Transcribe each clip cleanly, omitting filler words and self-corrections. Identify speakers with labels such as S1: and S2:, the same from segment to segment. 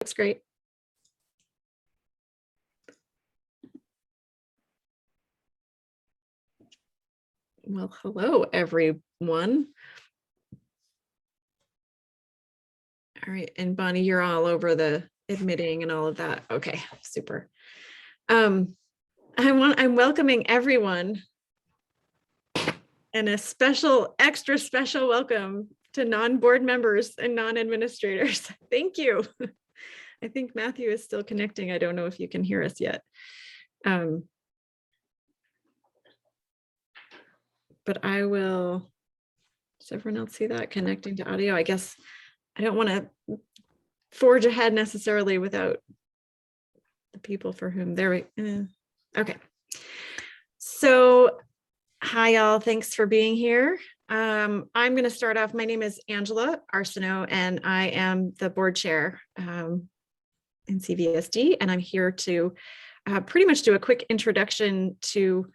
S1: Looks great. Well, hello, everyone. All right, and Bonnie, you're all over the admitting and all of that. Okay, super. I'm welcoming everyone and a extra special welcome to non-board members and non-administrators. Thank you. I think Matthew is still connecting. I don't know if you can hear us yet. But I will, does everyone else see that connecting to audio? I guess I don't want to forge ahead necessarily without the people for whom okay. So hi y'all, thanks for being here. I'm going to start off. My name is Angela Arsenault, and I am the board chair in CVSD, and I'm here to pretty much do a quick introduction to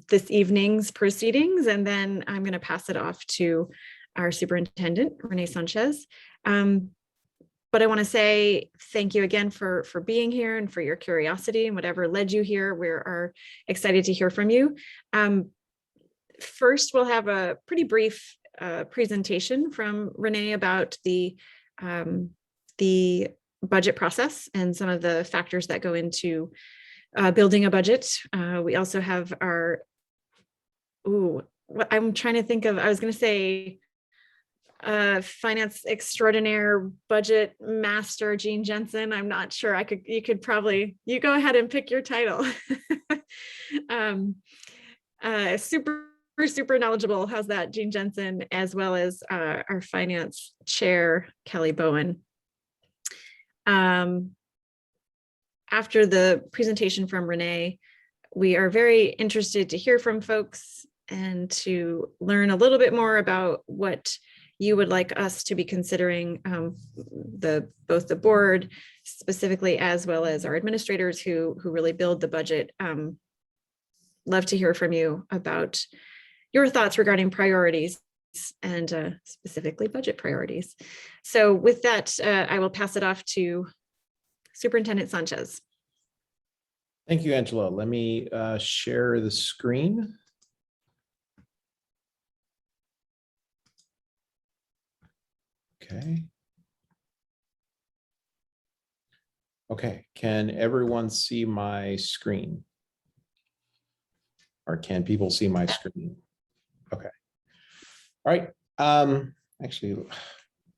S1: this evening's proceedings, and then I'm going to pass it off to our superintendent, Rene Sanchez. But I want to say thank you again for being here and for your curiosity and whatever led you here. We are excited to hear from you. First, we'll have a pretty brief presentation from Rene about the budget process and some of the factors that go into building a budget. We also have our, what I'm trying to think of, I was going to say finance extraordinaire budget master, Jean Jensen. I'm not sure. You go ahead and pick your title. Super knowledgeable. How's that, Jean Jensen, as well as our finance chair, Kelly Bowen. After the presentation from Rene, we are very interested to hear from folks and to learn a little bit more about what you would like us to be considering, both the board specifically, as well as our administrators who really build the budget. Love to hear from you about your thoughts regarding priorities and specifically budget priorities. So with that, I will pass it off to Superintendent Sanchez.
S2: Thank you, Angela. Let me share the screen. Okay. Okay, can everyone see my screen? Or can people see my screen? Okay. All right. Actually,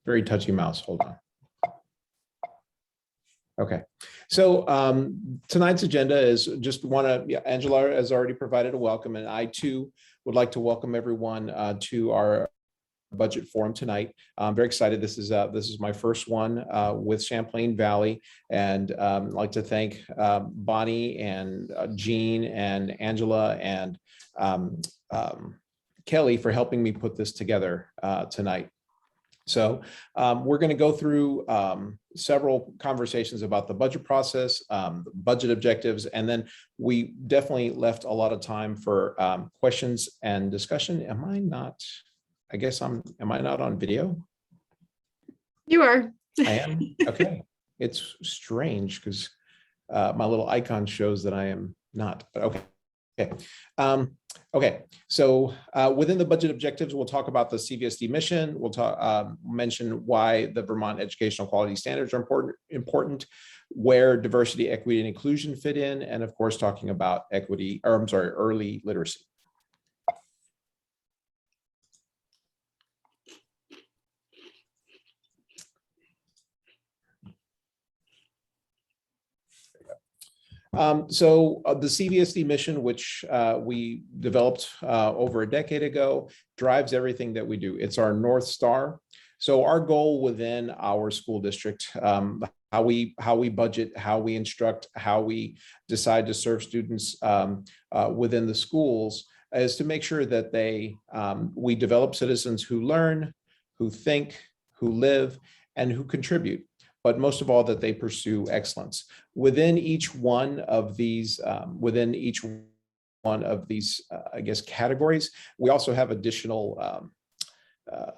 S2: very touchy mouse. Hold on. Okay, so tonight's agenda is just Angela has already provided a welcome, and I too would like to welcome everyone to our budget forum tonight. I'm very excited. This is my first one with Champlain Valley, and I'd like to thank Bonnie and Jean and Angela and Kelly for helping me put this together tonight. So we're going to go through several conversations about the budget process, budget objectives, and then we definitely left a lot of time for questions and discussion. Am I not on video?
S1: You are.
S2: I am. Okay. It's strange because my little icon shows that I am not, but okay. Okay. Okay. So within the budget objectives, we'll talk about the CVSD mission. We'll talk, mention why the Vermont Educational Quality Standards are important, where diversity, equity, and inclusion fit in, and of course, talking about early literacy. The CVSD mission, which we developed over a decade ago, drives everything that we do. It's our North Star. So our goal within our school district, how we budget, how we instruct, how we decide to serve students within the schools, is to make sure that we develop citizens who learn, who think, who live, and who contribute. But most of all, that they pursue excellence within each one of these. I guess, categories. We also have additional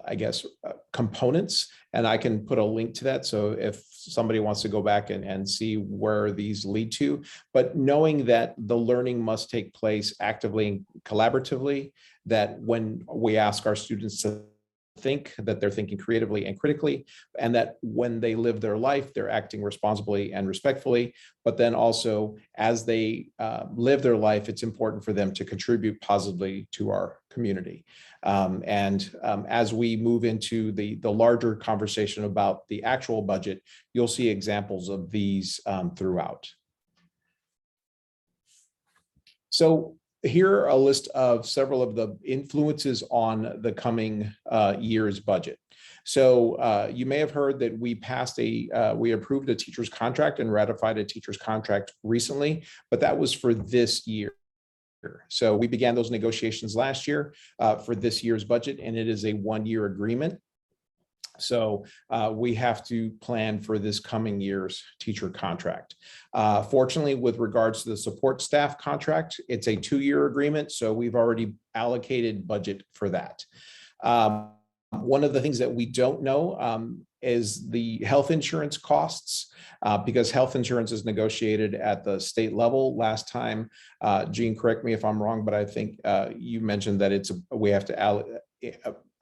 S2: I guess, components, and I can put a link to that. So if somebody wants to go back and see where these lead to, but knowing that the learning must take place actively and collaboratively, that when we ask our students to think, that they're thinking creatively and critically, and that when they live their life, they're acting responsibly and respectfully. But then also, as they live their life, it's important for them to contribute positively to our community. As we move into the larger conversation about the actual budget, you'll see examples of these throughout. So here are a list of several of the influences on the coming year's budget. So you may have heard that we approved a teacher's contract and ratified a teacher's contract recently, but that was for this year. So we began those negotiations last year for this year's budget, and it is a one-year agreement. So we have to plan for this coming year's teacher contract. Fortunately, with regards to the support staff contract, it's a 2-year agreement. So we've already allocated budget for that. One of the things that we don't know is the health insurance costs, because health insurance is negotiated at the state level. Last time, Jean, correct me if I'm wrong, but I think you mentioned that we have to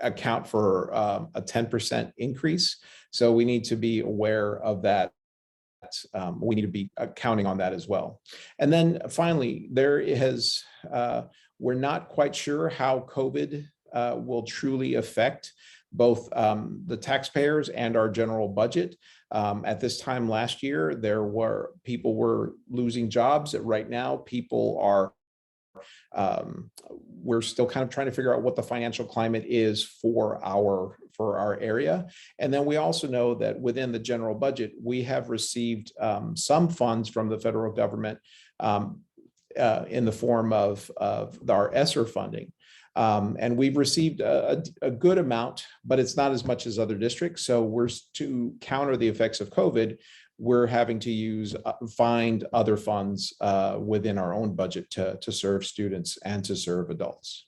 S2: account for a 10% increase. So we need to be aware of that. We need to be accounting on that as well. And then finally, we're not quite sure how COVID will truly affect both the taxpayers and our general budget. At this time last year, people were losing jobs. Right now, people are we're still kind of trying to figure out what the financial climate is for our area. And then we also know that within the general budget, we have received some funds from the federal government in the form of our ESSER funding. And we've received a good amount, but it's not as much as other districts. So to counter the effects of COVID, we're having to find other funds within our own budget to serve students and to serve adults.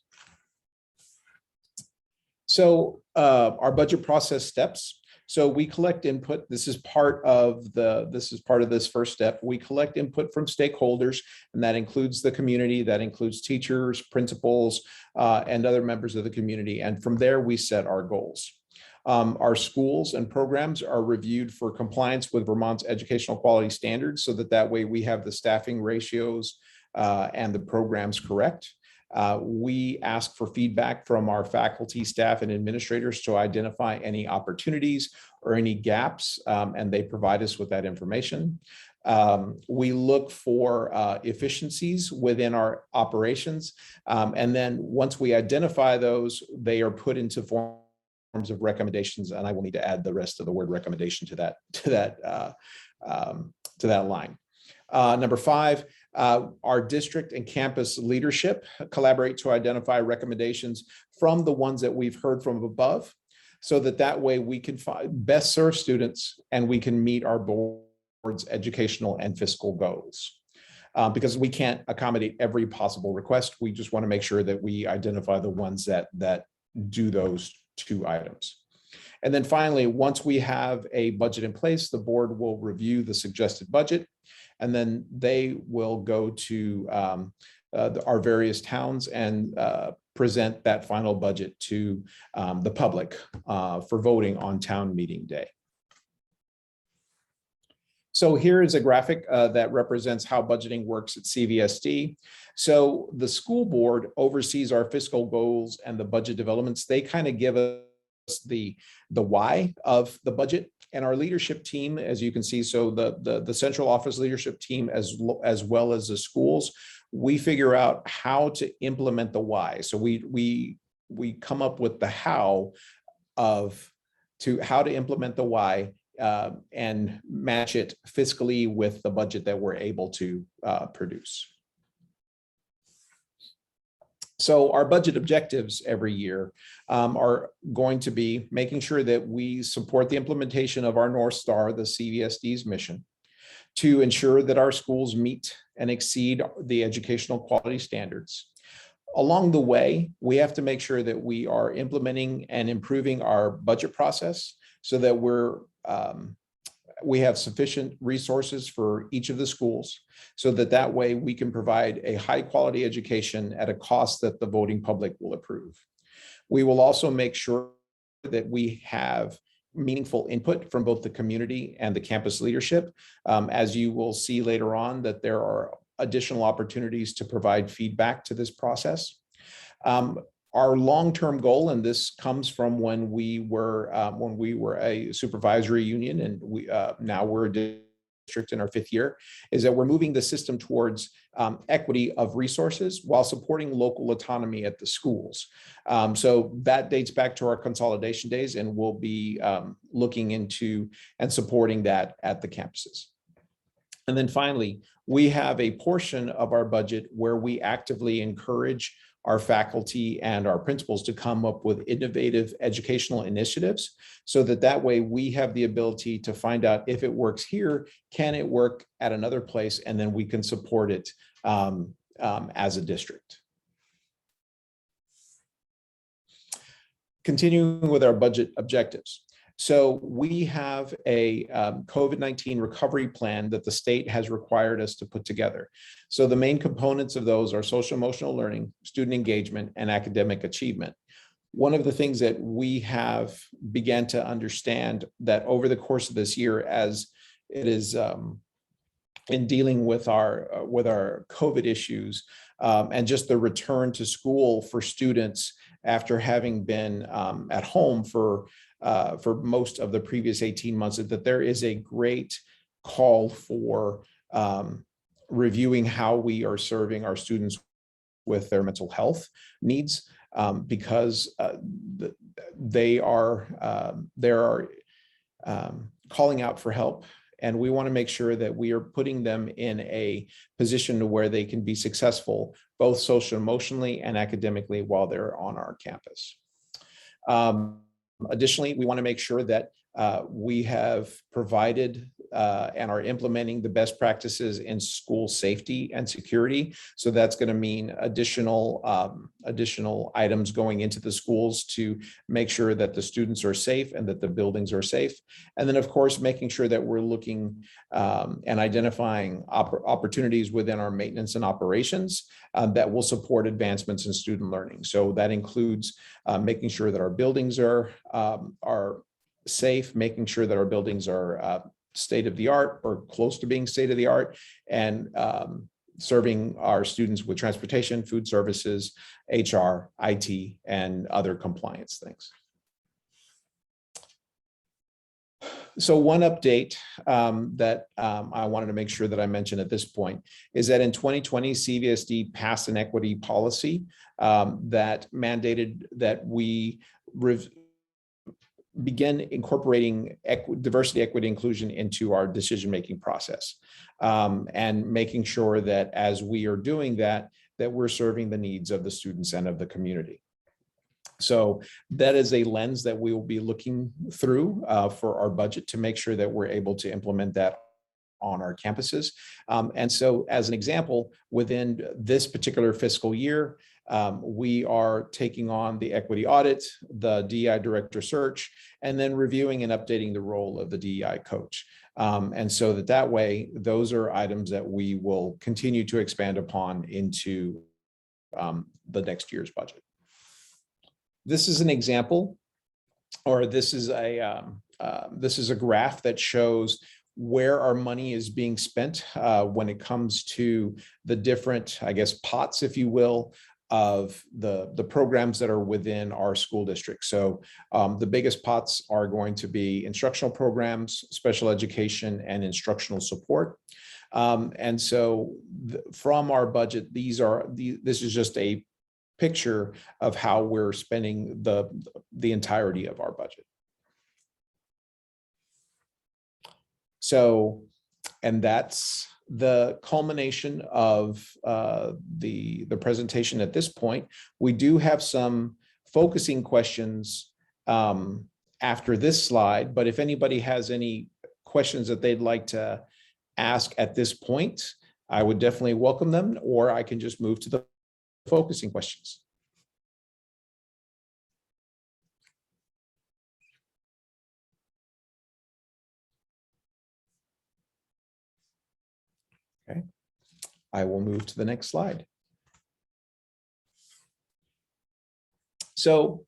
S2: So our budget process steps. So we collect input. This is part of this first step. We collect input from stakeholders, and that includes the community, that includes teachers, principals, and other members of the community. And from there, we set our goals. Our schools and programs are reviewed for compliance with Vermont's educational quality standards, so that way we have the staffing ratios and the programs correct. We ask for feedback from our faculty, staff, and administrators to identify any opportunities or any gaps, and they provide us with that information. We look for efficiencies within our operations, and then once we identify those, they are put into forms of recommendations, and I will need to add the rest of the word recommendation to that line. Number 5, our district and campus leadership collaborate to identify recommendations from the ones that we've heard from above, so that way we can best serve students and we can meet our board's educational and fiscal goals. Because we can't accommodate every possible request, we just want to make sure that we identify the ones that do those 2 items. And then finally, once we have a budget in place, the board will review the suggested budget, and then they will go to our various towns and present that final budget to the public for voting on town meeting day. So here is a graphic that represents how budgeting works at CVSD. So the school board oversees our fiscal goals and the budget developments. They kind of give us the why of the budget, and our leadership team, as you can see, so the central office leadership team as well as the schools, we figure out how to implement the why. So we come up with the how to implement the why and match it fiscally with the budget that we're able to produce. So our budget objectives every year are going to be making sure that we support the implementation of our North Star, the CVSD's mission, to ensure that our schools meet and exceed the educational quality standards. Along the way, we have to make sure that we are implementing and improving our budget process so that we have sufficient resources for each of the schools, so that that way we can provide a high quality education at a cost that the voting public will approve. We will also make sure that we have meaningful input from both the community and the campus leadership. As you will see later on, that there are additional opportunities to provide feedback to this process. Our long-term goal, and this comes from when we were a supervisory union, and now we're a district in our 5th year, is that we're moving the system towards equity of resources while supporting local autonomy at the schools. So that dates back to our consolidation days, and we'll be looking into and supporting that at the campuses. And then finally, we have a portion of our budget where we actively encourage our faculty and our principals to come up with innovative educational initiatives, so that that way we have the ability to find out if it works here, can it work at another place, and then we can support it as a district. Continuing with our budget objectives. So we have a COVID-19 recovery plan that the state has required us to put together. So the main components of those are social emotional learning, student engagement, and academic achievement. One of the things that we have began to understand that over the course of this year, as it is in dealing with our COVID issues and just the return to school for students after having been at home for most of the previous 18 months, that there is a great call for reviewing how we are serving our students with their mental health needs, because they are calling out for help. And we want to make sure that we are putting them in a position to where they can be successful, both social, emotionally, and academically while they're on our campus. Additionally, we want to make sure that we have provided and are implementing the best practices in school safety and security. So that's going to mean additional items going into the schools to make sure that the students are safe and that the buildings are safe. And then, of course, making sure that we're looking and identifying opportunities within our maintenance and operations that will support advancements in student learning. So that includes making sure that our buildings are safe, making sure that our buildings are state of the art or close to being state of the art, and serving our students with transportation, food services, HR, IT, and other compliance things. So one update that I wanted to make sure that I mention at this point is that in 2020, CVSD passed an equity policy that mandated that we begin incorporating diversity, equity, inclusion into our decision-making process, and making sure that as we are doing that, that we're serving the needs of the students and of the community. So that is a lens that we will be looking through for our budget to make sure that we're able to implement that on our campuses. And so as an example, within this particular fiscal year, we are taking on the equity audit, the DEI director search, and then reviewing and updating the role of the DEI coach. And so that way, those are items that we will continue to expand upon into the next year's budget. This is an example, or this is a graph that shows where our money is being spent when it comes to the different, I guess, pots, if you will, of the programs that are within our school district. So the biggest pots are going to be instructional programs, special education, and instructional support. And so from our budget, this is just a picture of how we're spending the entirety of our budget. So, and that's the culmination of the presentation at this point. We do have some focusing questions after this slide, but if anybody has any questions that they'd like to ask at this point, I would definitely welcome them, or I can just move to the focusing questions. Okay, I will move to the next slide. So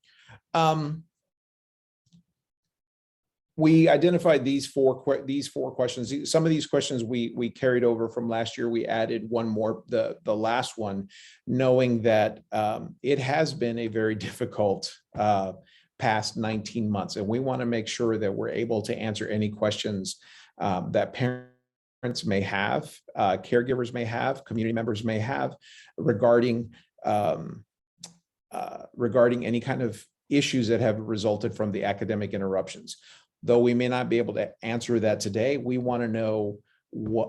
S2: we identified these four questions. Some of these questions we carried over from last year. We added one more, the last one, knowing that it has been a very difficult past 19 months, and we want to make sure that we're able to answer any questions that parents may have, caregivers may have, community members may have regarding any kind of issues that have resulted from the academic interruptions. Though we may not be able to answer that today, we want to know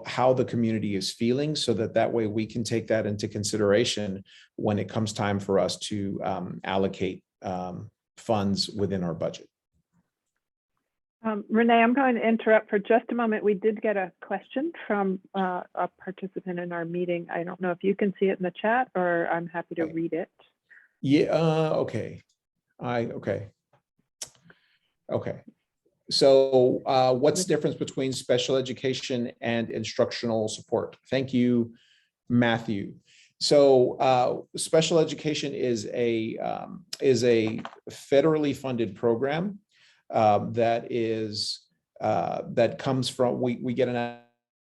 S2: how the community is feeling, so that way we can take that into consideration when it comes time for us to allocate funds within our budget.
S3: Renee, I'm going to interrupt for just a moment. We did get a question from a participant in our meeting. I don't know if you can see it in the chat, or I'm happy to read it.
S2: Yeah, okay. Okay. So what's the difference between special education and instructional support? Thank you, Matthew. So special education is a federally funded program that comes from, we get an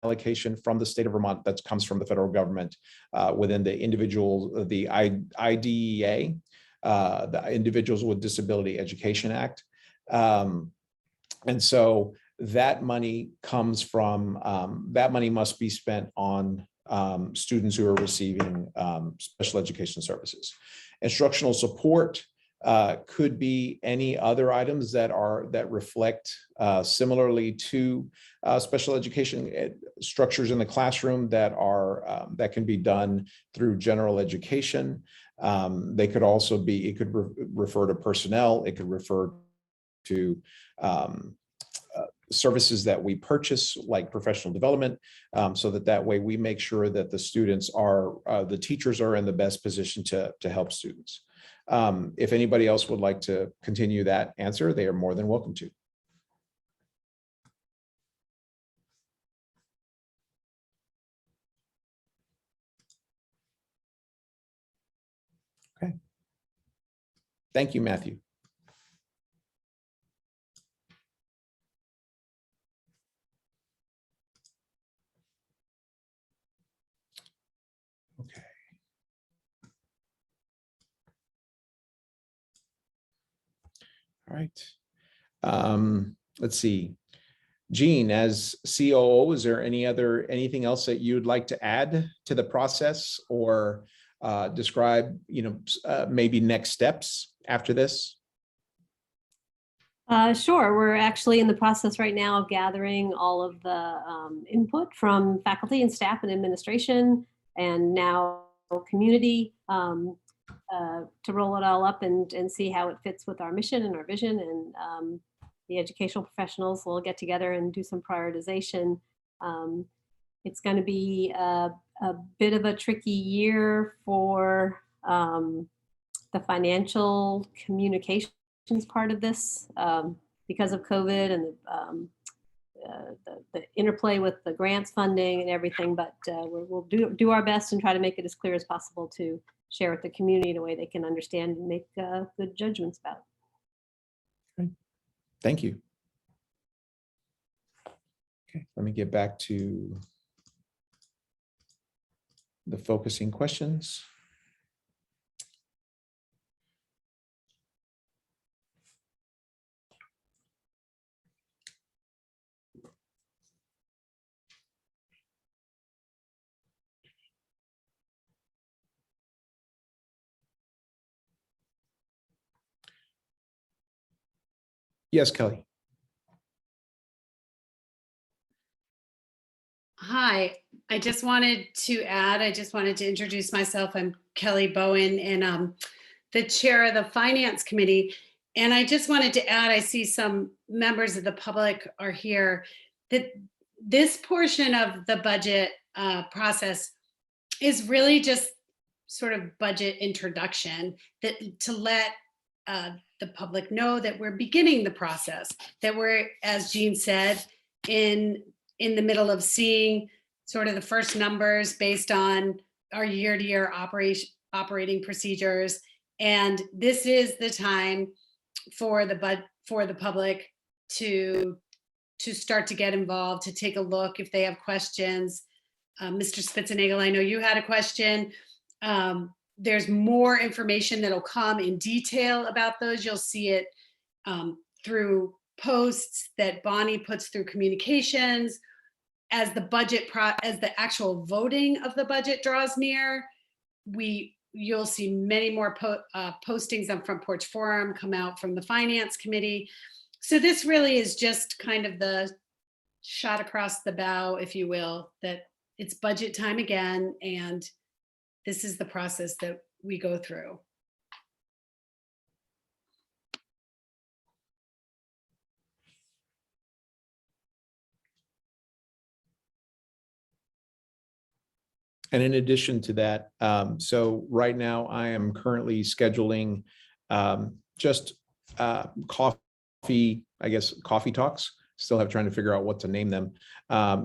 S2: allocation from the state of Vermont that comes from the federal government within the IDEA, the Individuals with Disability Education Act. And so that money comes from, that money must be spent on students who are receiving special education services. Instructional support could be any other items that reflect similarly to special education structures in the classroom that can be done through general education. They could also be, it could refer to personnel, it could refer to services that we purchase, like professional development, so that way we make sure that the students the teachers are in the best position to help students. If anybody else would like to continue that answer, they are more than welcome to. Okay. Thank you, Matthew. Okay. All right. Let's see. Jean, as COO, is there anything else that you'd like to add to the process, or describe, maybe next steps after this?
S4: Sure. We're actually in the process right now of gathering all of the input from faculty and staff and administration, and now community, to roll it all up and see how it fits with our mission and our vision. And the educational professionals will get together and do some prioritization. It's going to be a bit of a tricky year for the financial communications part of this because of COVID and the interplay with the grants funding and everything. But we'll do our best and try to make it as clear as possible to share with the community in a way they can understand and make good judgments about.
S2: Great. Thank you. Okay, let me get back to the focusing questions. Yes, Kelly.
S5: Hi, I just wanted to introduce myself. I'm Kelly Bowen, and the chair of the Finance Committee. And I just wanted to add, I see some members of the public are here, that this portion of the budget process is really just sort of budget introduction that to let the public know that we're beginning the process, that we're, as Jean said, in the middle of seeing sort of the first numbers based on our year-to-year operating procedures. And this is the time for the public to start to get involved, to take a look if they have questions. Mr. Spitzenagel, I know you had a question. There's more information that'll come in detail about those. You'll see it through posts that Bonnie puts through communications. As the actual voting of the budget draws near, you'll see many more postings on Front Porch Forum come out from the Finance Committee. So this really is just kind of the shot across the bow, if you will, that it's budget time again, and this is the process that we go through.
S2: And in addition to that, so right now I am currently scheduling just coffee talks. Still have trying to figure out what to name them,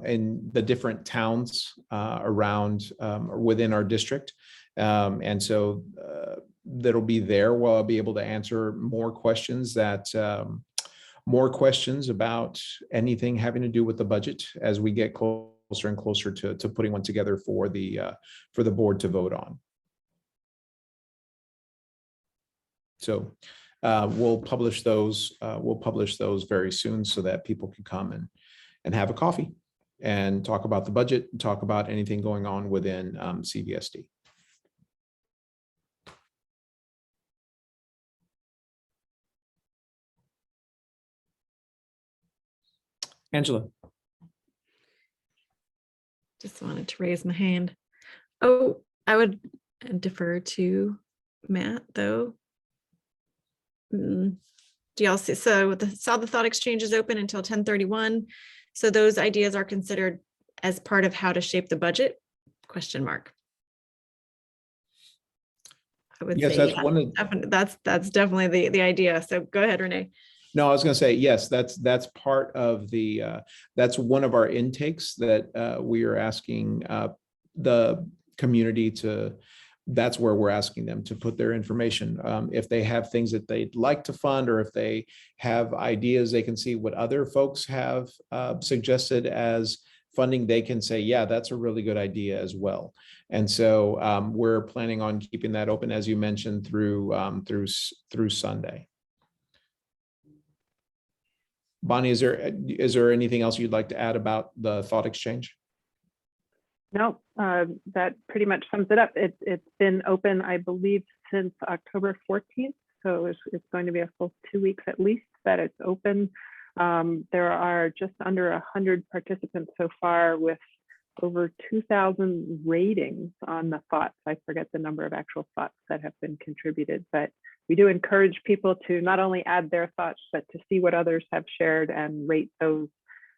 S2: in the different towns around or within our district. And so that'll be there where I'll be able to answer more questions about anything having to do with the budget as we get closer and closer to putting one together for the board to vote on. So we'll publish those very soon so that people can come and have a coffee and talk about the budget, and talk about anything going on within CVSD. Angela.
S1: Just wanted to raise my hand. Oh, I would defer to Matt, though. Do y'all see? So saw the thought exchange is open until 10:31. So those ideas are considered as part of how to shape the budget? Question mark. I would
S2: Yes,
S1: say
S2: that's one of
S1: that's definitely the idea. So go ahead, Rene.
S2: No, I was going to say, yes, that's part of the, that's one of our intakes that we are asking the community to, that's where we're asking them to put their information. If they have things that they'd like to fund, or if they have ideas, they can see what other folks have suggested as funding, they can say, yeah, that's a really good idea as well. And so we're planning on keeping that open, as you mentioned, through Sunday. Bonnie, is there anything else you'd like to add about the thought exchange?
S3: No, that pretty much sums it up. It's been open, I believe, since October 14th. So it's going to be a full 2 weeks at least that it's open. There are just under 100 participants so far, with over 2,000 ratings on the thoughts. I forget the number of actual thoughts that have been contributed, but we do encourage people to not only add their thoughts, but to see what others have shared and rate those.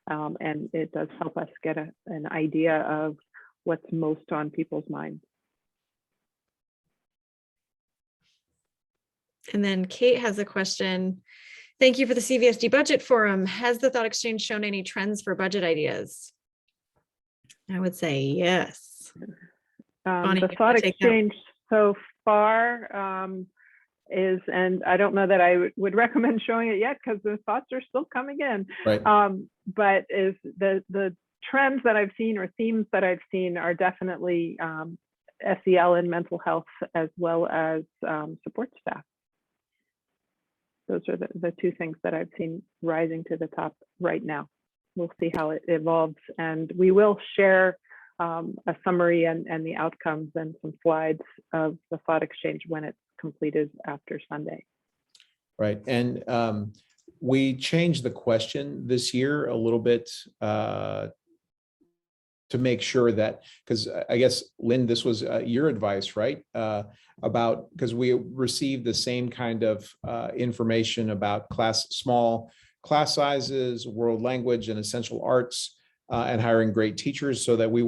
S3: And it does help us get an idea of what's most on people's minds.
S1: And then Kate has a question. Thank you for the CVSD budget forum. Has the thought exchange shown any trends for budget ideas? I would say yes. Bonnie,
S3: The thought exchange so far is, and I don't know that I would recommend showing it yet because the thoughts are still coming in.
S2: Right.
S3: But is the trends that I've seen, or themes that I've seen, are definitely SEL and mental health, as well as support staff. Those are the two things that I've seen rising to the top right now. We'll see how it evolves, and we will share a summary and the outcomes and some slides of the thought exchange when it's completed after Sunday.
S2: Right. And we changed the question this year a little bit to make sure that, because I guess, Lynn, this was your advice, right? About, because we received the same kind of information about small class sizes, world language, and essential arts and hiring great teachers, so that we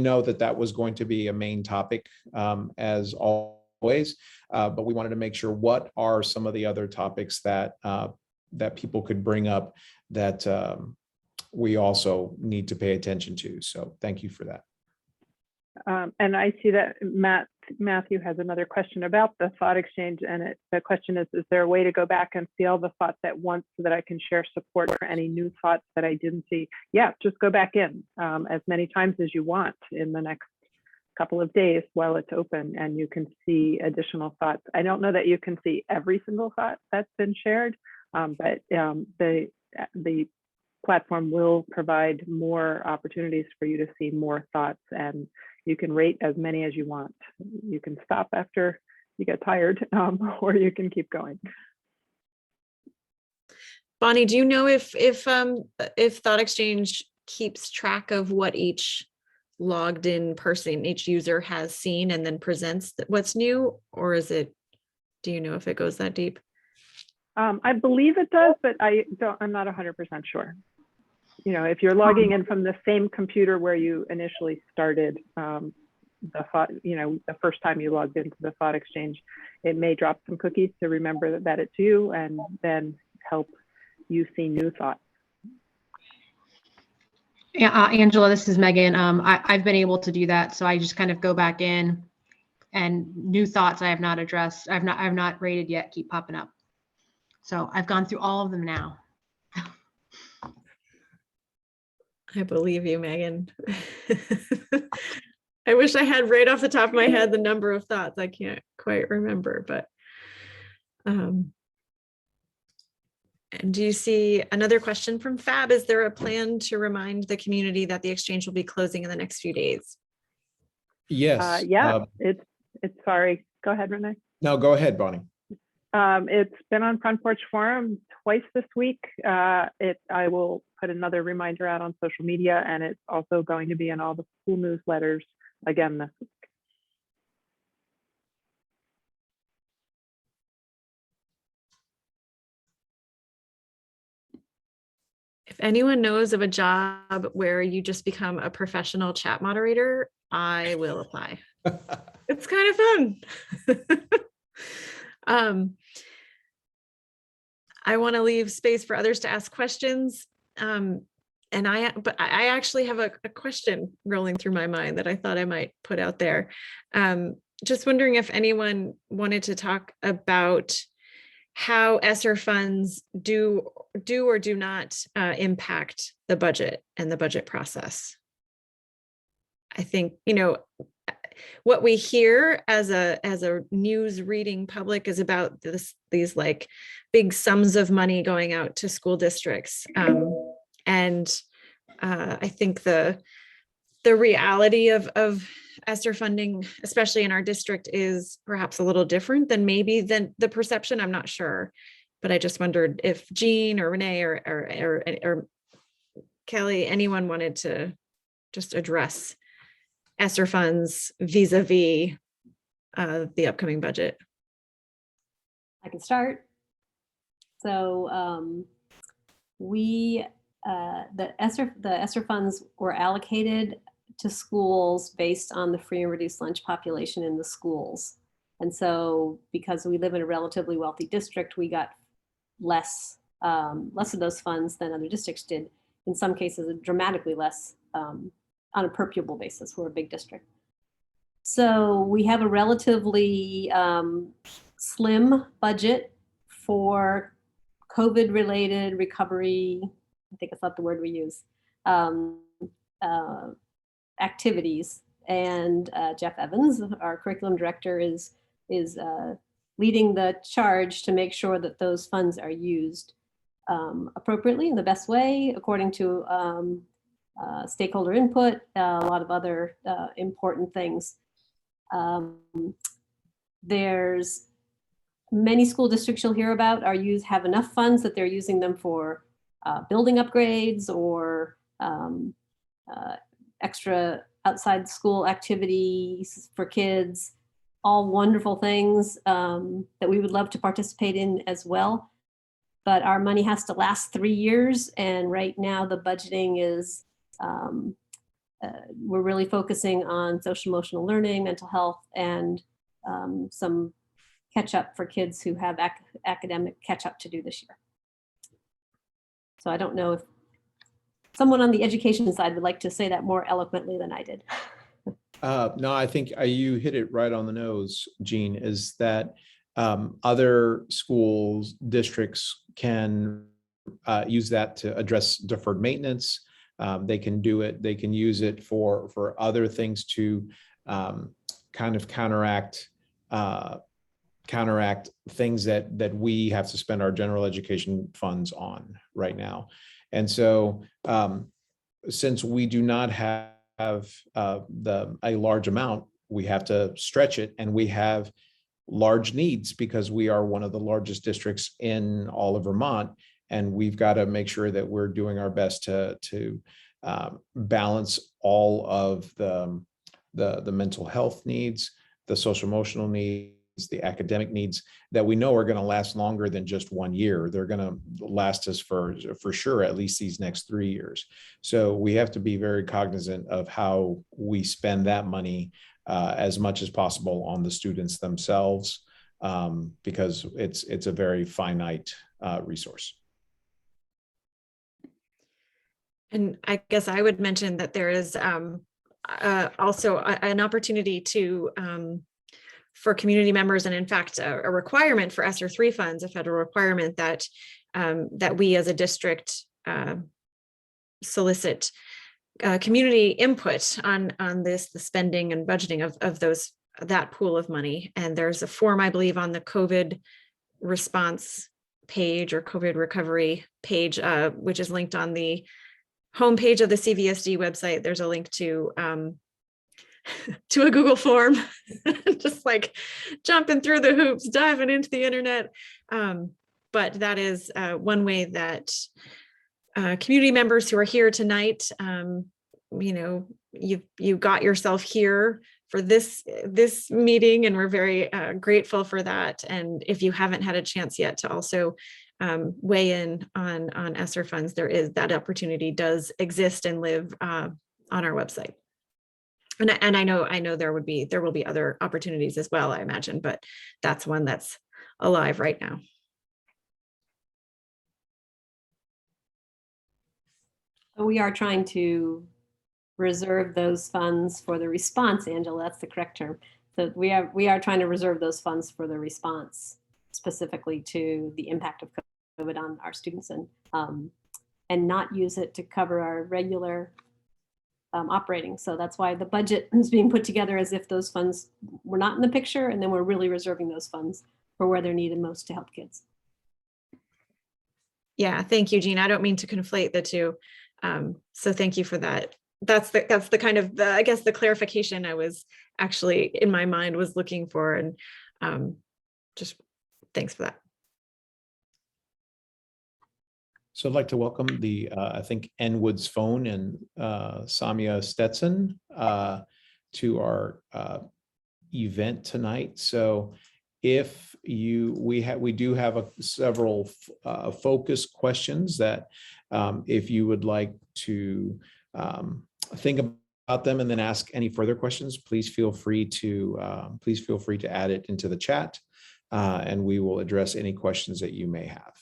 S2: know that that was going to be a main topic as always, but we wanted to make sure what are some of the other topics that that people could bring up that we also need to pay attention to. So thank you for that.
S3: And I see that Matthew has another question about the thought exchange, and the question is there a way to go back and see all the thoughts at once so that I can share support for any new thoughts that I didn't see? Yeah, just go back in as many times as you want in the next couple of days while it's open, and you can see additional thoughts. I don't know that you can see every single thought that's been shared, but the platform will provide more opportunities for you to see more thoughts, and you can rate as many as you want. You can stop after you get tired, or you can keep going.
S1: Bonnie, do you know if Thought Exchange keeps track of what each logged in person, each user has seen, and then presents what's new, or do you know if it goes that deep?
S3: I believe it does, but I'm not 100% sure. You know, if you're logging in from the same computer where you initially started the first time you logged into the Thought Exchange, it may drop some cookies to remember that it's you, and then help you see new thoughts.
S6: Yeah, Angela, this is Megan. I've been able to do that. So I just kind of go back in, and new thoughts I have not addressed, I've not rated yet, keep popping up. So I've gone through all of them now.
S1: I believe you, Megan. I wish I had right off the top of my head the number of thoughts. I can't quite remember, but and do you see another question from Fab? Is there a plan to remind the community that the exchange will be closing in the next few days?
S2: Yes.
S3: Yeah, it's sorry. Go ahead, Rene.
S2: No, go ahead, Bonnie.
S3: It's been on Front Porch Forum twice this week. I will put another reminder out on social media, and it's also going to be in all the school newsletters again this week.
S1: If anyone knows of a job where you just become a professional chat moderator, I will apply. It's kind of fun. I want to leave space for others to ask questions. But I actually have a question rolling through my mind that I thought I might put out there. Just wondering if anyone wanted to talk about how ESSER funds do or do not impact the budget and the budget process. I think, what we hear as a news reading public is about these like big sums of money going out to school districts. And I think the reality of ESSER funding, especially in our district, is perhaps a little different than the perception. I'm not sure, but I just wondered if Jean or Rene or Kelly, anyone wanted to just address ESSER funds vis-a-vis the upcoming budget.
S4: I can start. So the ESSER funds were allocated to schools based on the free and reduced lunch population in the schools. And so because we live in a relatively wealthy district, we got less of those funds than other districts did. In some cases, dramatically less on a per pupil basis. We're a big district. So we have a relatively slim budget for COVID-related recovery, I think that's not the word we use, activities. And Jeff Evans, our curriculum director, is leading the charge to make sure that those funds are used appropriately in the best way, according to stakeholder input, a lot of other important things. There's many school districts you'll hear about have enough funds that they're using them for building upgrades or extra outside school activities for kids, all wonderful things that we would love to participate in as well. But our money has to last 3 years. And right now the budgeting is um, we're really focusing on social emotional learning, mental health, and some catch up for kids who have academic catch up to do this year. So I don't know if someone on the education side would like to say that more eloquently than I did.
S2: No, I think you hit it right on the nose, Jean, is that other schools, districts can use that to address deferred maintenance. They can do it. They can use it for other things to kind of counteract things that we have to spend our general education funds on right now. And so since we do not have a large amount, we have to stretch it, and we have large needs because we are one of the largest districts in all of Vermont, and we've got to make sure that we're doing our best to balance all of the mental health needs, the social emotional needs, the academic needs that we know are going to last longer than just 1 year. They're going to last us for sure at least these next 3 years. So we have to be very cognizant of how we spend that money as much as possible on the students themselves, because it's a very finite resource.
S1: And I guess I would mention that there is also an opportunity to for community members, and in fact, a requirement for ESSER 3 funds, a federal requirement that that we as a district solicit community input on the spending and budgeting of that pool of money. And there's a form, I believe, on the COVID response page or COVID recovery page, which is linked on the homepage of the CVSD website. There's a link to to a Google form, just like jumping through the hoops, diving into the internet. But that is one way that community members who are here tonight, you know, you got yourself here for this meeting, and we're very grateful for that. And if you haven't had a chance yet to also weigh in on ESSER funds, there is that opportunity does exist and live on our website. And I know there will be other opportunities as well, I imagine, but that's one that's alive right now.
S4: We are trying to reserve those funds for the response, Angela, that's the correct term. So we are trying to reserve those funds for the response, specifically to the impact of COVID on our students, and not use it to cover our regular operating. So that's why the budget is being put together as if those funds were not in the picture, and then we're really reserving those funds for where they're needed most to help kids.
S1: Yeah, thank you, Jean. I don't mean to conflate the two. So thank you for that. That's the kind of I guess the clarification I was actually in my mind was looking for, and just thanks for that.
S2: So I'd like to welcome I think Enwood's Phone and Samia Stetson to our event tonight. So if we do have several focus questions that if you would like to think about them and then ask any further questions, please feel free to add it into the chat, and we will address any questions that you may have.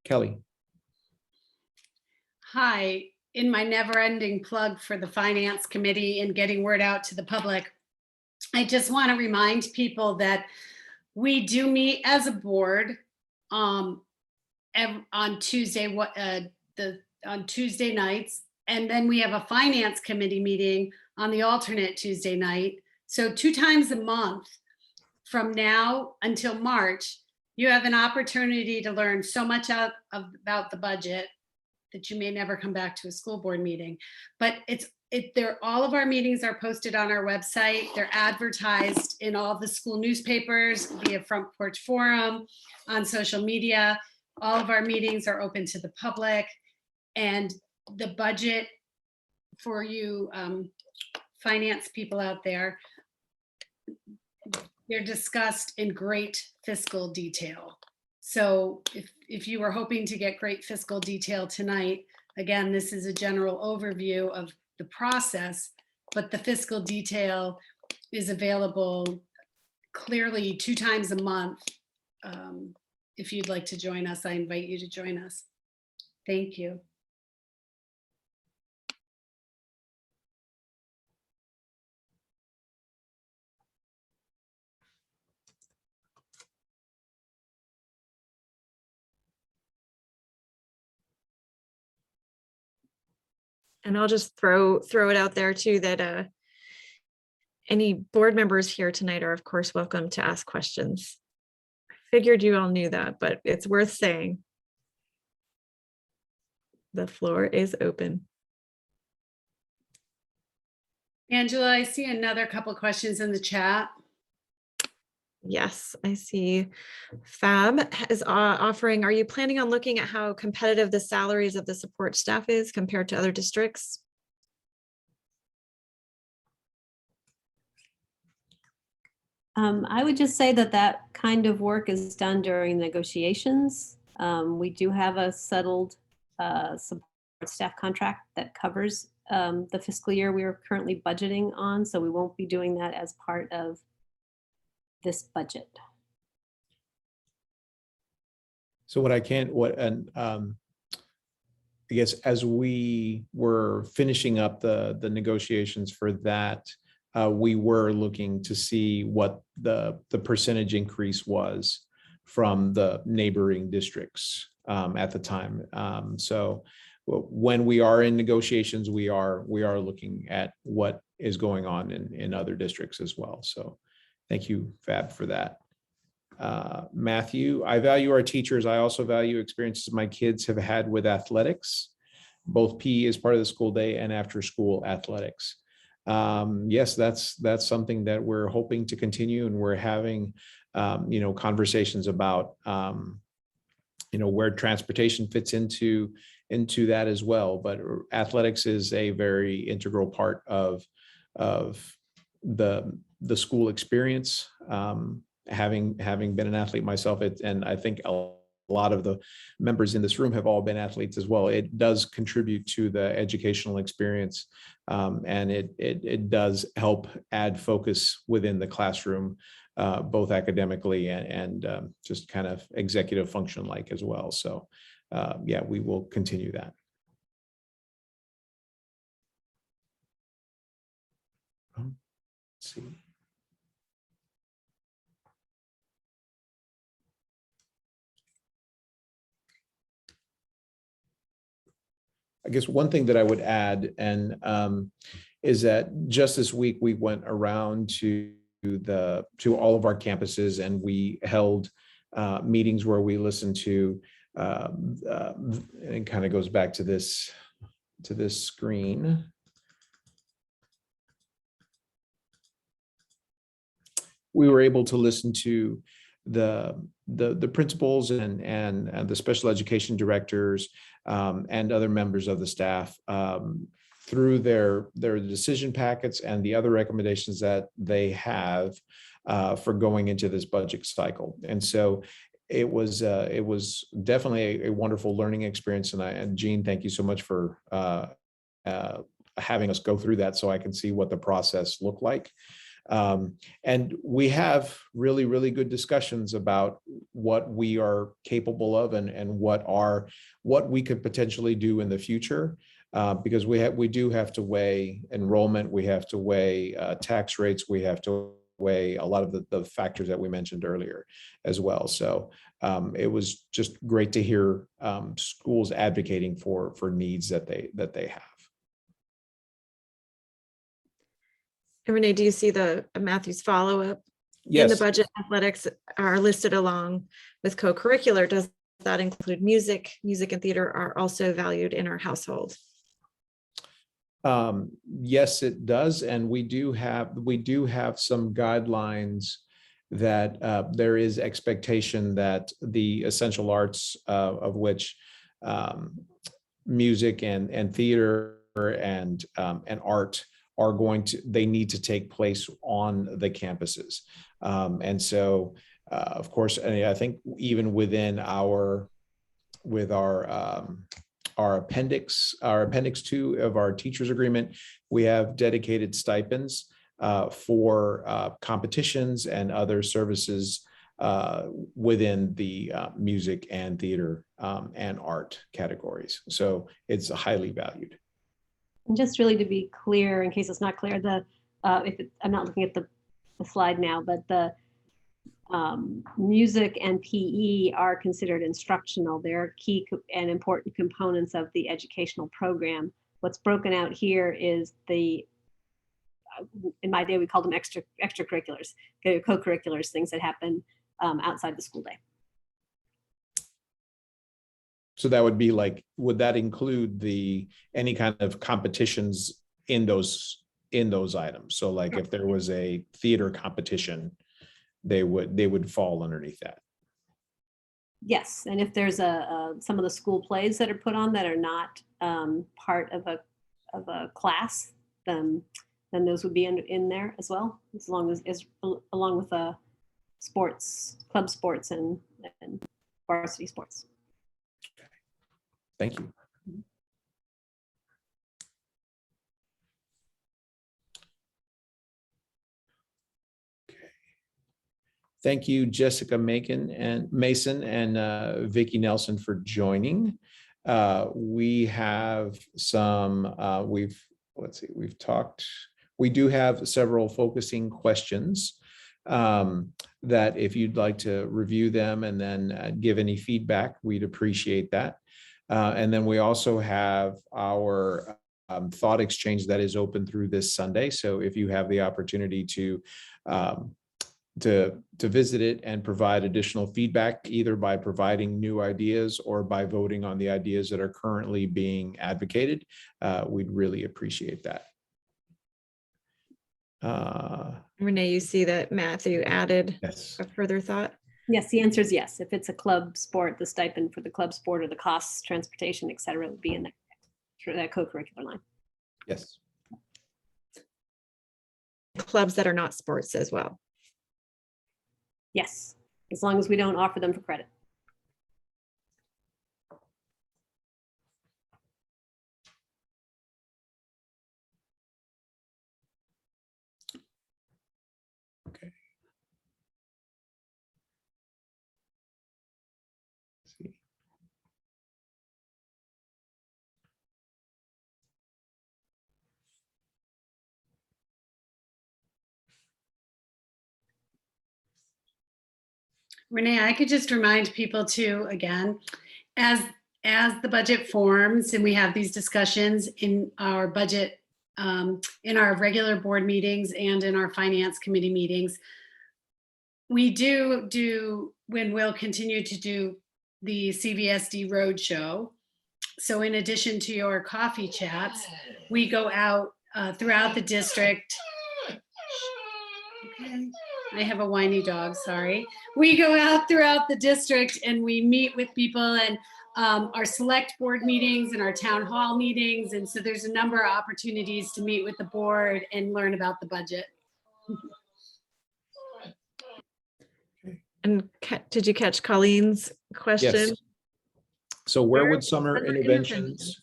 S2: Kelly.
S5: Hi, in my never-ending plug for the Finance Committee and getting word out to the public, I just want to remind people that we do meet as a board on Tuesday, on Tuesday nights, and then we have a Finance Committee meeting on the alternate Tuesday night. So 2 times a month from now until March, you have an opportunity to learn so much about the budget that you may never come back to a school board meeting. But it's all of our meetings are posted on our website. They're advertised in all the school newspapers, via Front Porch Forum, on social media. All of our meetings are open to the public, and the budget for you finance people out there, they're discussed in great fiscal detail. So if you were hoping to get great fiscal detail tonight, again, this is a general overview of the process, but the fiscal detail is available clearly 2 times a month. If you'd like to join us, I invite you to join us. Thank you.
S1: And I'll just throw it out there too that any board members here tonight are of course welcome to ask questions. I figured you all knew that, but it's worth saying. The floor is open.
S5: Angela, I see another couple questions in the chat.
S1: Yes, I see. Fab is offering, are you planning on looking at how competitive the salaries of the support staff is compared to other districts?
S4: I would just say that kind of work is done during negotiations. We do have a settled support staff contract that covers the fiscal year we are currently budgeting on, so we won't be doing that as part of this budget.
S2: So I guess as we were finishing up the negotiations for that, we were looking to see what the percentage increase was from the neighboring districts at the time. So when we are in negotiations, we are looking at what is going on in other districts as well. So thank you, Fab, for that. Matthew, I value our teachers. I also value experiences my kids have had with athletics, both PE as part of the school day and after school athletics. Yes, that's something that we're hoping to continue, and we're having conversations about where transportation fits into that as well. But athletics is a very integral part of the school experience. Having been an athlete myself, and I think a lot of the members in this room have all been athletes as well. It does contribute to the educational experience, and it does help add focus within the classroom, both academically and just kind of executive function like as well. So yeah, we will continue that. Let's see. I guess one thing that I would add, and is that just this week we went around to all of our campuses, and we held meetings where we listened to, and it kind of goes back to this screen. We were able to listen to the principals and the special education directors and other members of the staff through their decision packets and the other recommendations that they have for going into this budget cycle. And so it was definitely a wonderful learning experience. And Jean, thank you so much for having us go through that so I can see what the process looked like. And we have really, really good discussions about what we are capable of and what we could potentially do in the future, because we do have to weigh enrollment, we have to weigh tax rates, we have to weigh a lot of the factors that we mentioned earlier as well. So it was just great to hear schools advocating for needs that they have.
S1: Rene, do you see the Matthew's follow-up?
S2: Yes.
S1: In the budget, athletics are listed along with co-curricular. Does that include music? Music and theater are also valued in our household.
S2: Yes, it does. And we do have some guidelines that there is expectation that the essential arts, of which music and theater and art are they need to take place on the campuses. And so, of course, and I think even within our appendix 2 of our teachers agreement, we have dedicated stipends for competitions and other services within the music and theater and art categories. So it's highly valued.
S4: And just really to be clear, in case it's not clear, I'm not looking at the slide now, but the music and PE are considered instructional. They're key and important components of the educational program. What's broken out here is in my day, we called them extracurriculars, co-curriculars, things that happen outside the school day.
S2: So that would be like, would that include any kind of competitions in those items? So like if there was a theater competition, they would fall underneath that.
S4: Yes, and if there's some of the school plays that are put on that are not part of a class, then those would be in there as well, as long as along with sports, club sports and varsity sports.
S2: Thank you. Thank you, Jessica Mason and Vicki Nelson for joining. We have some, we do have several focusing questions that if you'd like to review them and then give any feedback, we'd appreciate that. And then we also have our thought exchange that is open through this Sunday. So if you have the opportunity to visit it and provide additional feedback, either by providing new ideas or by voting on the ideas that are currently being advocated, we'd really appreciate that.
S1: Renee, you see that Matthew added
S2: Yes.
S1: a further thought?
S4: Yes, the answer is yes. If it's a club sport, the stipend for the club sport or the costs, transportation, et cetera, would be in that co-curricular line.
S2: Yes.
S1: Clubs that are not sports as well.
S4: Yes, as long as we don't offer them for credit.
S2: Okay. Let's see.
S5: Renee, I could just remind people too, again, as the budget forms and we have these discussions in our budget, in our regular board meetings and in our finance committee meetings, we we'll continue to do the CVSD roadshow. So in addition to your coffee chats, we go out throughout the district. Okay. I have a whiny dog, sorry. We go out throughout the district and we meet with people and our select board meetings and our town hall meetings. And so there's a number of opportunities to meet with the board and learn about the budget.
S1: And did you catch Colleen's question?
S2: Yes. So where would summer interventions?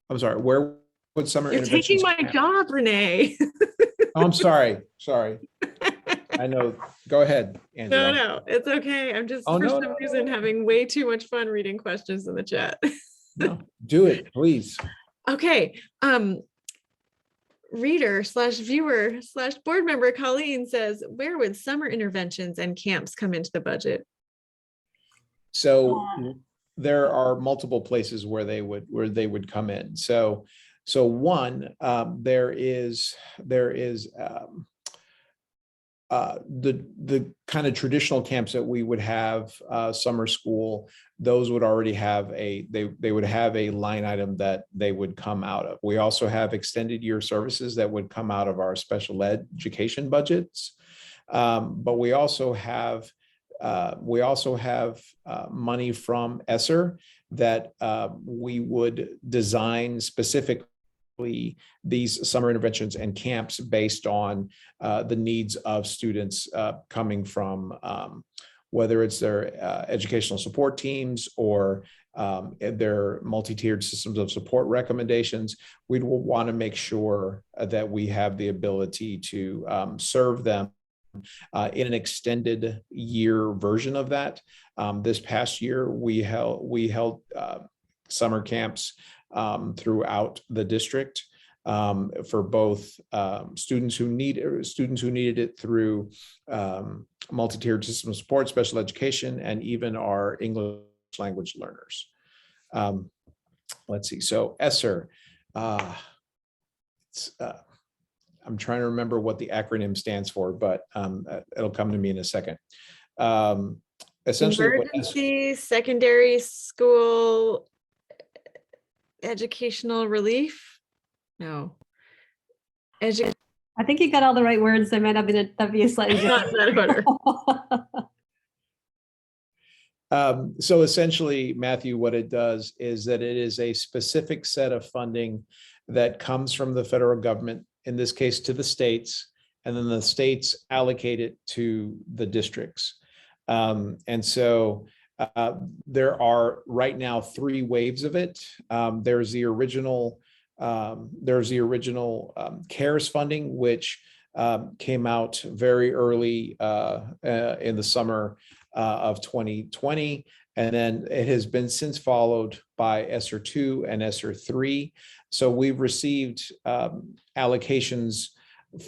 S2: I'm sorry, where would summer
S1: You're
S2: interventions?
S1: taking my job, Renee.
S2: Oh, I'm sorry. I know. Go ahead, Angela.
S1: No, it's okay. I'm just for some reason having way too much fun reading questions in the chat.
S2: No, do it, please.
S1: Okay. Reader/viewer/board member Colleen says, where would summer interventions and camps come into the budget?
S2: So there are multiple places where they would come in. So one, there is the kind of traditional camps that we would have, summer school, those would already have they would have a line item that they would come out of. We also have extended year services that would come out of our special education budgets. But we also have money from ESSER that we would design specifically these summer interventions and camps based on the needs of students coming from whether it's their educational support teams or their multi-tiered systems of support recommendations. We will want to make sure that we have the ability to serve them in an extended year version of that. This past year, we held summer camps throughout the district for both students who needed it through multi-tiered system of support, special education, and even our English language learners. Let's see. So ESSER, I'm trying to remember what the acronym stands for, but it'll come to me in a second. Essentially,
S1: Emergency Secondary School Educational Relief. No.
S4: I think you got all the right words. There might have been a slightly different.
S2: So essentially, Matthew, what it does is that it is a specific set of funding that comes from the federal government, in this case to the states, and then the states allocate it to the districts. And so there are right now 3 waves of it. There's the original CARES funding, which came out very early in the summer of 2020. And then it has been since followed by ESSER 2 and ESSER 3. So we've received allocations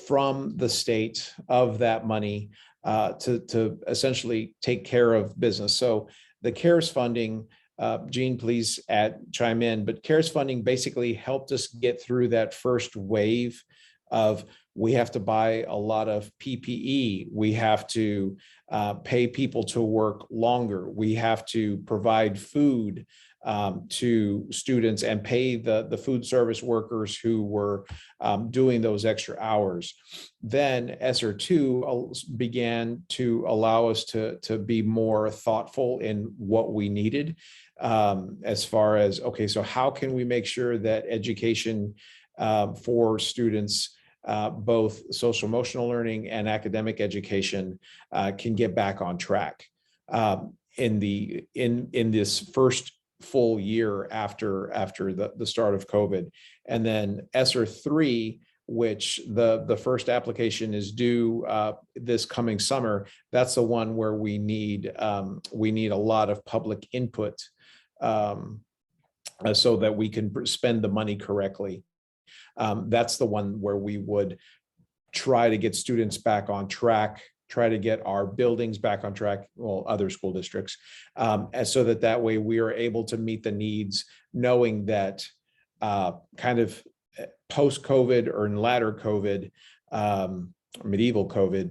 S2: from the state of that money to essentially take care of business. So the CARES funding, Jean, please chime in, but CARES funding basically helped us get through that first wave of we have to buy a lot of PPE. We have to pay people to work longer. We have to provide food to students and pay the food service workers who were doing those extra hours. Then ESSER 2 began to allow us to be more thoughtful in what we needed as far as, okay, so how can we make sure that education for students, both social emotional learning and academic education, can get back on track in this first full year after the start of COVID. And then ESSER 3, which the first application is due this coming summer. That's the one where we need a lot of public input so that we can spend the money correctly. That's the one where we would try to get students back on track, try to get our buildings back on track, well, other school districts, and so that way we are able to meet the needs, knowing that kind of post-COVID or in latter COVID, medieval COVID,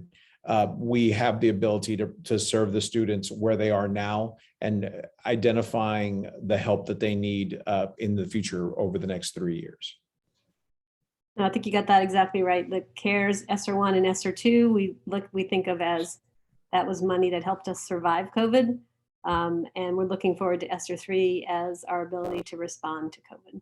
S2: we have the ability to serve the students where they are now and identifying the help that they need in the future over the next 3 years.
S4: No, I think you got that exactly right. The CARES ESSER 1 and ESSER 2, we think of as that was money that helped us survive COVID. And we're looking forward to ESSER 3 as our ability to respond to COVID.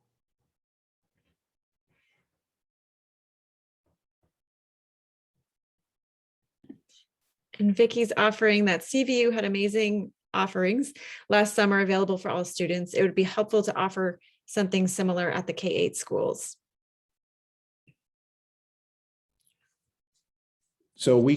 S1: And Vicky's offering that CVU had amazing offerings last summer available for all students. It would be helpful to offer something similar at the K-8 schools.
S2: So we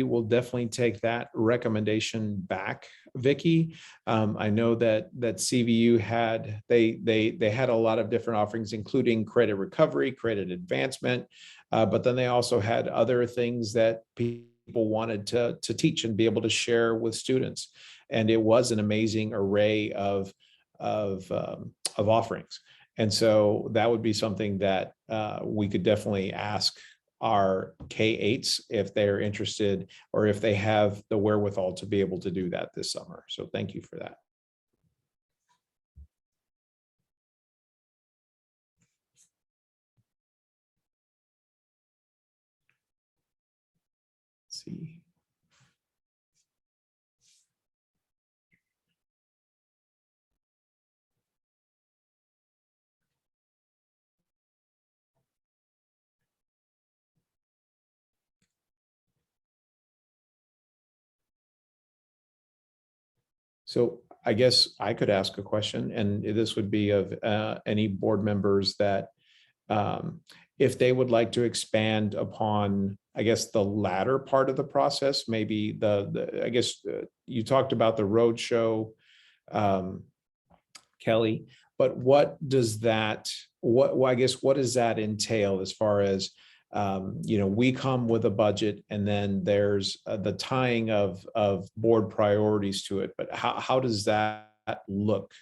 S2: will definitely take that recommendation back, Vicky. I know that CVU had a lot of different offerings, including credit recovery, credit advancement, but then they also had other things that people wanted to teach and be able to share with students. And it was an amazing array of offerings. And so that would be something that we could definitely ask our K-8s if they're interested or if they have the wherewithal to be able to do that this summer. So thank you for that. Let's see. So I guess I could ask a question, and this would be of any board members that if they would like to expand upon, I guess, the latter part of the process, maybe I guess you talked about the road show, Kelly, but what does that, I guess, what does that entail as far as, we come with a budget and then there's the tying of board priorities to it, but how does that look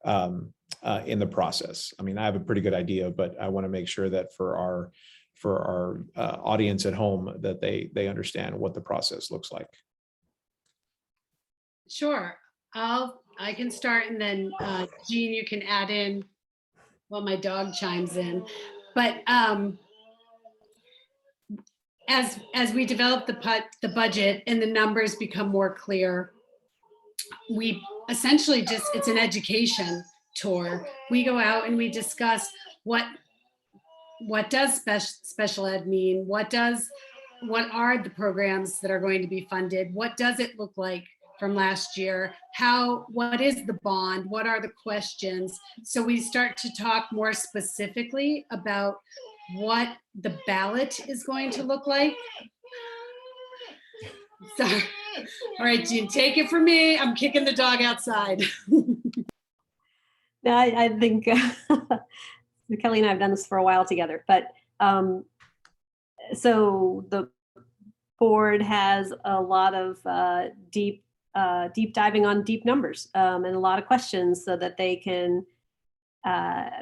S2: in the process? I mean, I have a pretty good idea, but I want to make sure that for our audience at home that they understand what the process looks like.
S5: Sure. I can start, and then Jean, you can add in while my dog chimes in. But as we develop the budget and the numbers become more clear, we essentially it's an education tour. We go out and we discuss what does special ed mean? What are the programs that are going to be funded? What does it look like from last year? What is the bond? What are the questions? So we start to talk more specifically about what the ballot is going to look like. Sorry. All right, Jean, take it from me. I'm kicking the dog outside.
S4: No, I think Kelly and I have done this for a while together, but so the board has a lot of deep diving on deep numbers and a lot of questions so that they can,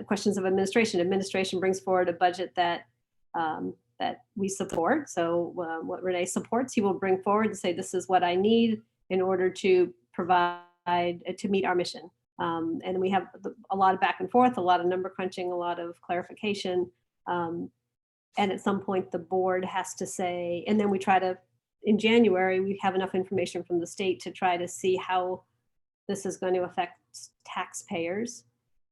S4: questions of administration. Administration brings forward a budget that we support. So what Rene supports, he will bring forward and say, this is what I need in order to provide, to meet our mission. And we have a lot of back and forth, a lot of number crunching, a lot of clarification. And at some point the board has to say, and then we try to, in January, we have enough information from the state to try to see how this is going to affect taxpayers.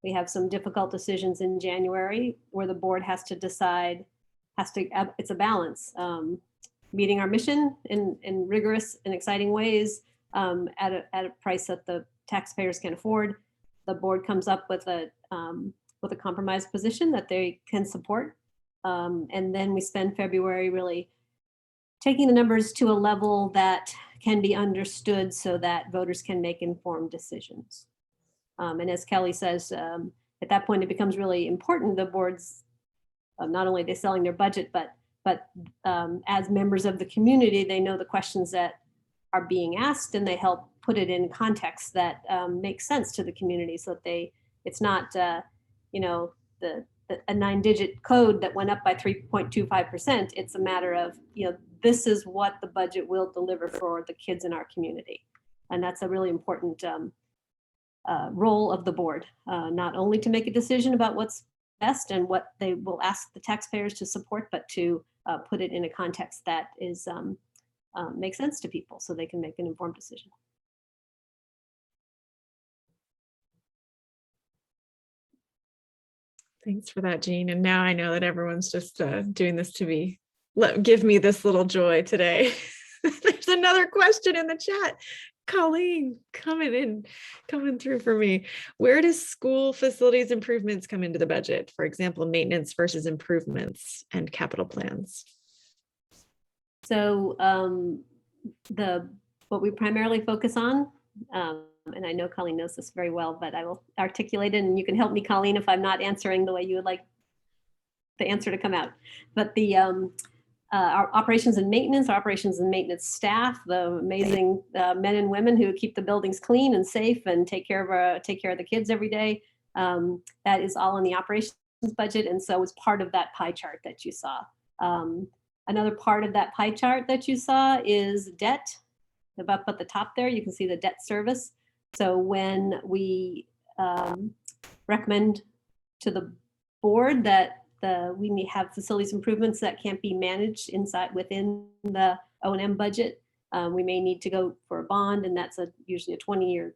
S4: We have some difficult decisions in January where the board has to decide, it's a balance, meeting our mission in rigorous and exciting ways at a price that the taxpayers can afford. The board comes up with a compromise position that they can support. And then we spend February really taking the numbers to a level that can be understood so that voters can make informed decisions. And as Kelly says, at that point, it becomes really important. The boards, not only are they selling their budget, but as members of the community, they know the questions that are being asked and they help put it in context that makes sense to the community so that it's not, a 9-digit code that went up by 3.25%. It's a matter of, this is what the budget will deliver for the kids in our community. And that's a really important role of the board, not only to make a decision about what's best and what they will ask the taxpayers to support, but to put it in a context that is makes sense to people so they can make an informed decision.
S1: Thanks for that, Jean. And now I know that everyone's just doing this to give me this little joy today. There's another question in the chat. Colleen, coming through for me. Where does school facilities improvements come into the budget? For example, maintenance versus improvements and capital plans.
S4: So what we primarily focus on, and I know Colleen knows this very well, but I will articulate it and you can help me, Colleen, if I'm not answering the way you would like the answer to come out. But our operations and maintenance staff, the amazing men and women who keep the buildings clean and safe and take care of the kids every day, that is all in the operations budget. And so it's part of that pie chart that you saw. Another part of that pie chart that you saw is debt. Up at the top there, you can see the debt service. So when we recommend to the board that we may have facilities improvements that can't be managed within the O&M budget, we may need to go for a bond, and that's usually a 20-year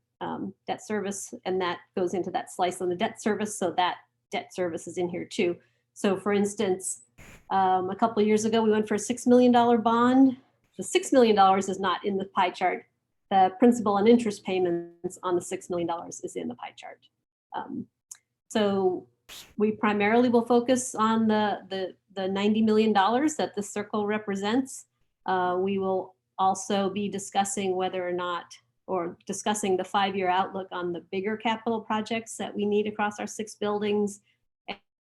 S4: debt service, and that goes into that slice on the debt service. So that debt service is in here too. So for instance, a couple of years ago, we went for a $6 million bond. The $6 million is not in the pie chart. The principal and interest payments on the $6 million is in the pie chart. So we primarily will focus on the $90 million that the circle represents. We will also be discussing whether or not, or discussing the 5-year outlook on the bigger capital projects that we need across our 6 buildings,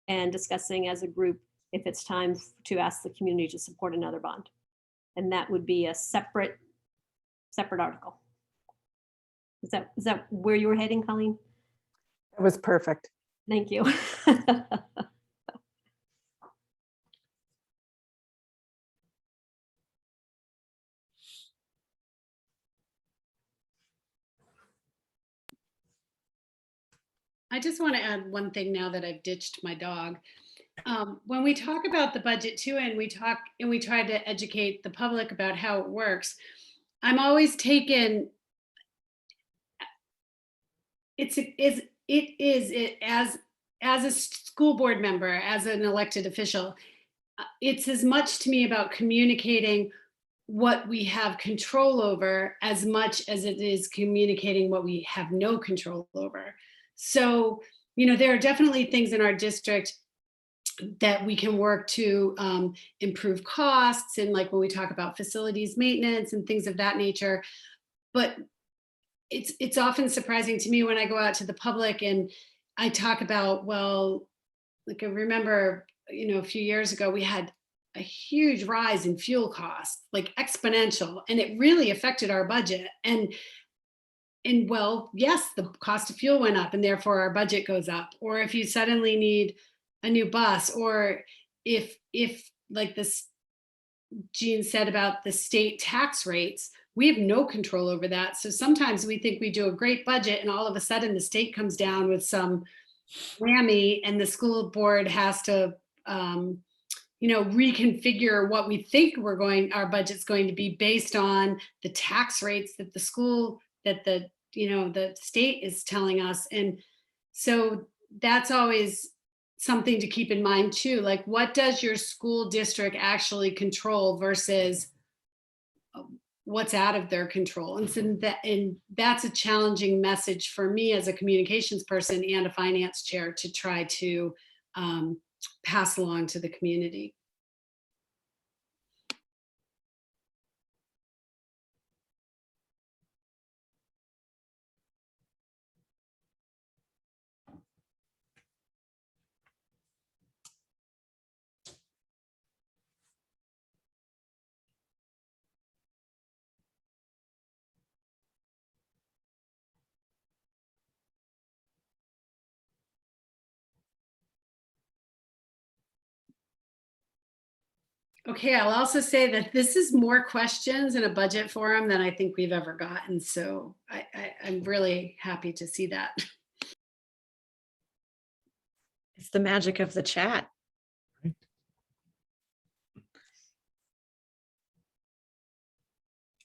S4: and discussing as a group if it's time to ask the community to support another bond. And that would be a separate article. Is that where you were heading, Colleen?
S7: That was perfect.
S4: Thank you.
S5: I just want to add one thing now that I've ditched my dog. When we talk about the budget too, and we try to educate the public about how it works, I'm always taken, as a school board member, as an elected official, it's as much to me about communicating what we have control over as much as it is communicating what we have no control over. So, there are definitely things in our district that we can work to improve costs, and like when we talk about facilities maintenance and things of that nature. But it's often surprising to me when I go out to the public and I talk about, well, like I remember, a few years ago, we had a huge rise in fuel costs, like exponential, and it really affected our budget. And well, yes, the cost of fuel went up and therefore our budget goes up. Or if you suddenly need a new bus, or if like this Jean said about the state tax rates, we have no control over that. So sometimes we think we do a great budget and all of a sudden the state comes down with some whammy and the school board has to reconfigure what we think our budget's going to be based on the tax rates that the state is telling us. And so that's always something to keep in mind too. Like, what does your school district actually control versus what's out of their control? And that's a challenging message for me as a communications person and a finance chair to try to pass along to the community. Okay, I'll also say that this is more questions in a budget forum than I think we've ever gotten. So I'm really happy to see that.
S1: It's the magic of the chat.
S2: Right.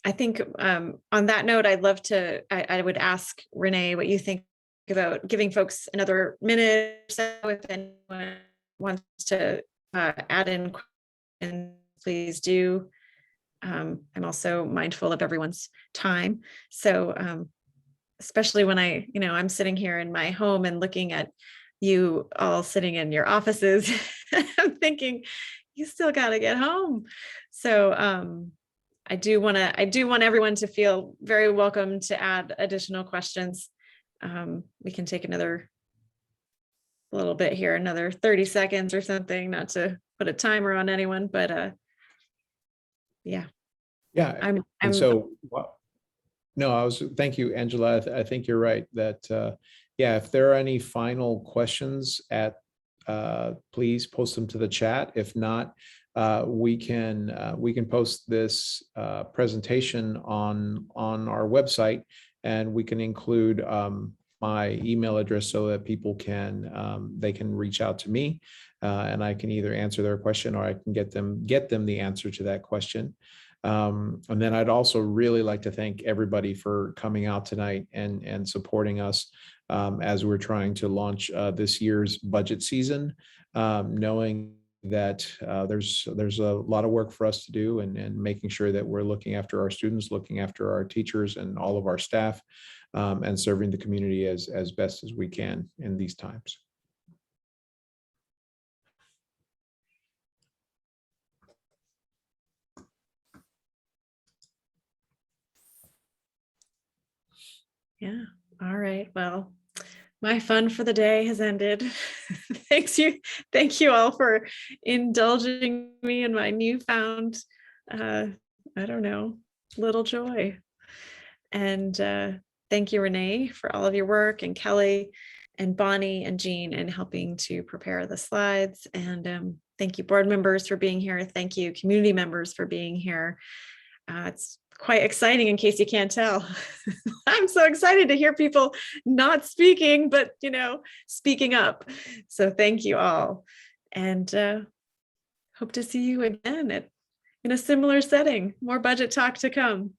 S1: I think on that note, I would ask Rene what you think about giving folks another minute or so if anyone wants to add in, and please do. I'm also mindful of everyone's time. So especially when I'm sitting here in my home and looking at you all sitting in your offices, I'm thinking, you still got to get home. So I do want everyone to feel very welcome to add additional questions. We can take another little bit here, another 30 seconds or something, not to put a timer on anyone, but yeah.
S2: Thank you, Angela. I think you're right that, if there are any final questions please post them to the chat. If not, we can post this presentation on our website, and we can include my email address so that people they can reach out to me, and I can either answer their question or I can get them the answer to that question. And then I'd also really like to thank everybody for coming out tonight and supporting us as we're trying to launch this year's budget season, knowing that there's a lot of work for us to do, and making sure that we're looking after our students, looking after our teachers and all of our staff, and serving the community as best as we can in these times.
S1: Yeah. All right. Well, my fun for the day has ended. Thank you all for indulging me in my newfound, I don't know, little joy. And thank you, Rene, for all of your work, and Kelly and Bonnie and Jean in helping to prepare the slides. And thank you, board members, for being here. Thank you, community members, for being here. It's quite exciting, in case you can't tell. I'm so excited to hear people not speaking, but speaking up. So thank you all, and hope to see you again in a similar setting. More budget talk to come.